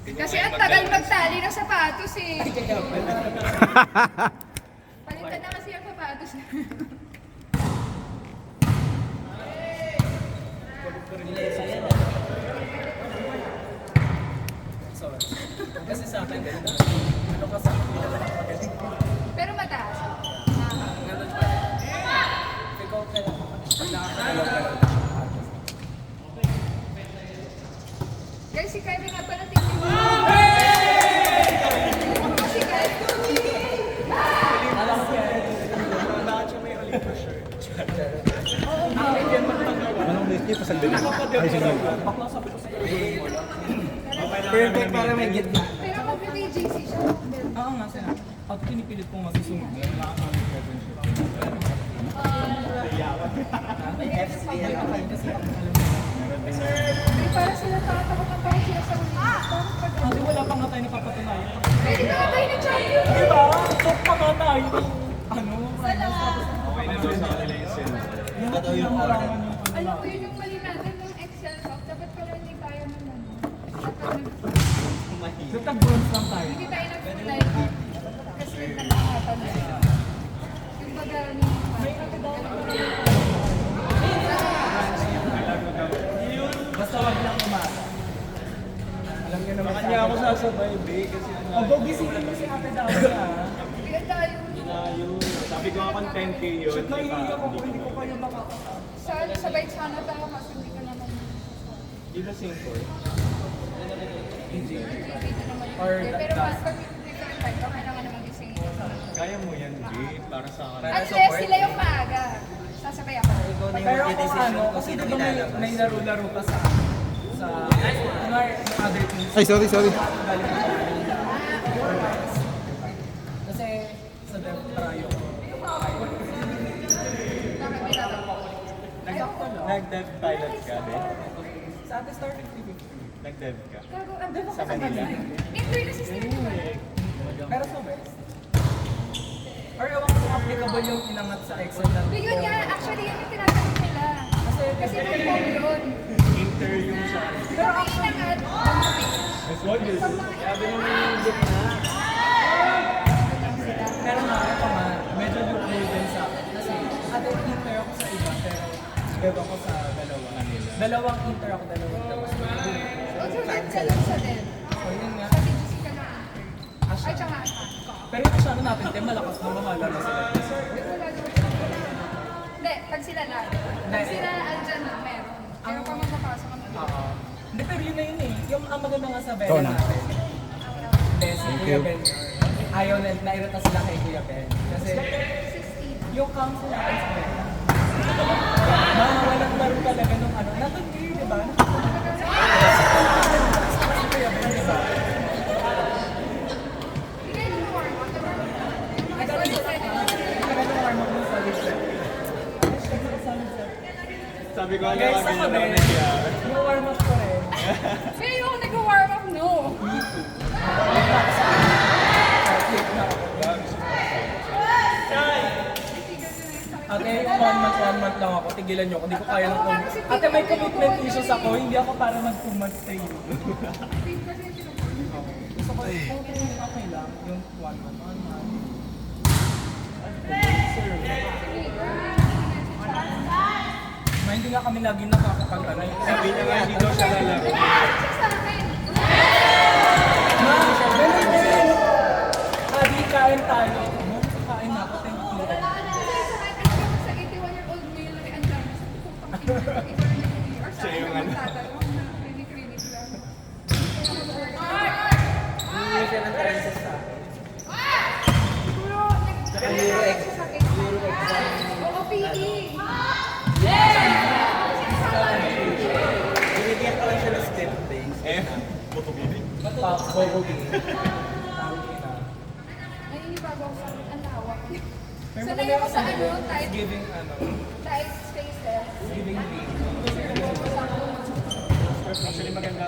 Kasi ang tagal magtali ng sapatos eh. Palitan na kasi ang sapatos. Kasi sa akin, ano ka sa akin, hindi naman ako magaling. Pero mataas. Ganun pa. Ikaw kailangan mo. Pag nakakalaw. Guys, si Kyrie nga pala tingin mo. Si Kyrie. Alam ko yan. Bakit siya may Olympus shirt? Anong list niya? Pasal din. Ay, sige. Bakla sabi ko sa perfect para may gitna. Pero mag-JC siya. Oo nga sila. At pinipilit kong masusunod. May FC yan. Ay, para sila tatakot ang parang sila sa ulit. Kasi wala pa nga tayo napapatunayan. Pwede na tayo ng champion. Diba? So pa nga tayo. Ano? Okay na doon sa nila yung sin. Ito daw yung order. Alam ko yun yung mali natin ng Excel soft. Dapat pala hindi tayo ng ano. So tag-bronze lang tayo. Hindi tayo nag-fulay. Kasi nagkakatan na. Yung baga ni Basta wag lang umasa. Alam niyo naman Kanya ako sasabay, be, kasi O, gogisingin mo si Ate Dalia. Bigat tayo. ayun. Sabi ko nga kung 10K yun. Shoot, naiiyak ako kung hindi ko kayo Sabay sana tayo kasi hindi ka naman. Di ba Singapore? Or Pero mas pag different time, okay naman naman gising. Kaya mo yan, be, para sa akin. Unless sila yung maaga. Sasabay ako. pero kung ano, kasi di ba may laro-laro ka sa other teams. Ay, sorry. Kasi sa dev trayo ko. Bakit may laban? Sakto lang. Nag-dev pilot ka, be? Sa atin started 350. Nag-dev ka? Gago, ang diba Sa Manila? Internal system naman. Pero sa West. Or ewan ko kung applicable yung inangat sa Excel na. Yun nga, actually yun yung tinatanong nila. Kasi nung form yun. Inter yung sa... Pero ang inangat, bumabik. That's what you Sa mga Sabi mo yung gitna. Pero nga, ito nga, medyo loophole din sa akin. Kasi ate, inter ako sa iba, pero dev ako sa dalawa. Dalawang inter ako, dalawang tapos. Also, dead ka lang sa dead. So yun nga. Sa DGC ka lang. Ay, tsaka Pero yung masyado natin, te, malakas na mahala na sila. Hindi, pag sila lang. Pag sila andyan na, meron. Pero pag magpapasok kami. Hindi, pero yun na yun eh. Yung ang maganda nga sa Ikaw Bella na. natin. Hindi, si Kuya Ben. Ayaw na, nairita sila kay Kuya Ben. Kasi 16. yung council natin sa Bella. Walang laro talaga nung ano. Natun kayo, di ba? Si Kuya Ben, di ba? Hindi, warm up. Tagal yung warm-up mo sa list. Sabi ko, ano, Guys, ako din. Yung warm-up ko rin. Pero yung nag-warm up, no. Ate, yung one month lang ako. Tigilan nyo. Hindi ko kaya ng commitment. Ate, may commitment issues ako. Hindi ako para mag 2 months training. Gusto ko, okay lang. Yung 1 month. Hindi nga kami lagi nakakapag-aray. Sabi niya nga, hindi daw siya lalaro. Sa akin. Di kain tayo. Kain na ako. Thank you. Sa 81-year-old male na may andyan. Sa or sa akin na magtatanong na clinic lang. Hindi siya ng trenches sa akin. Siguro, sa akin. Oo, PE. Binigyan ko lang siya ng step days. Butubili. Bobo. Naninibago ako sa ang lawak. Pero Sanay ako sa ano, tight, Giving tight spaces. giving lead. Actually, maganda.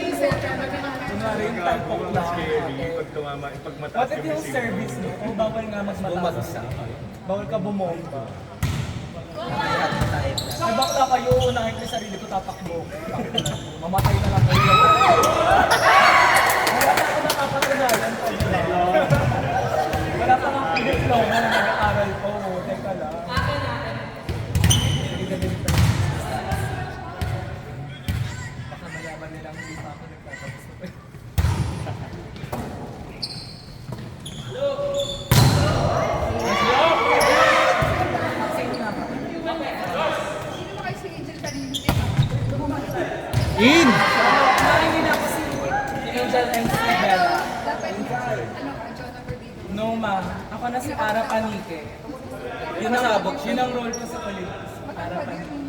Kunwari yung type of Mas scary pag tumama, pag mataas Bakit yung service mo? O bawal nga mas mataas sa Bawal ka bumomba. Ay, bakla kayo, unahin ko yung sarili ko, tatakbo. Mamatay na lang kayo. Wala pa ako nakapatunayan. Wala pa nga diploma na nag-aaral ko. Teka lang. Baka malaman nilang hindi pa ako nagtatapos. Sino ba kayo si Angel kanina? In! Hindi na ako si Angel and si Bella. Dapat, ano ka, Jonah Burdino? No, ma'am. Ako na si Ara Panique. Yun ang role ko sa Philippines. Ara Matapad Panique. yun.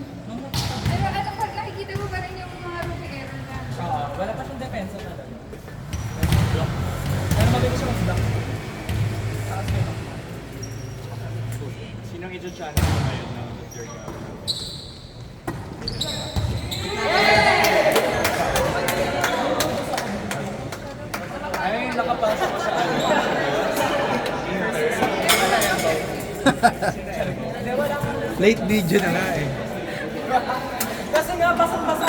Pero ano pa, nakikita mo pa rin yung mga rookie error na. Wala pa siyang depensa talaga. Pero magaling siya mag-block. Taas ko lang. Sinong i-challenge mo ngayon na your gagawin? Ay, nakapasok ko sa ano. Hindi, wala akong Late video na nga eh. Kasi nga, basang-basa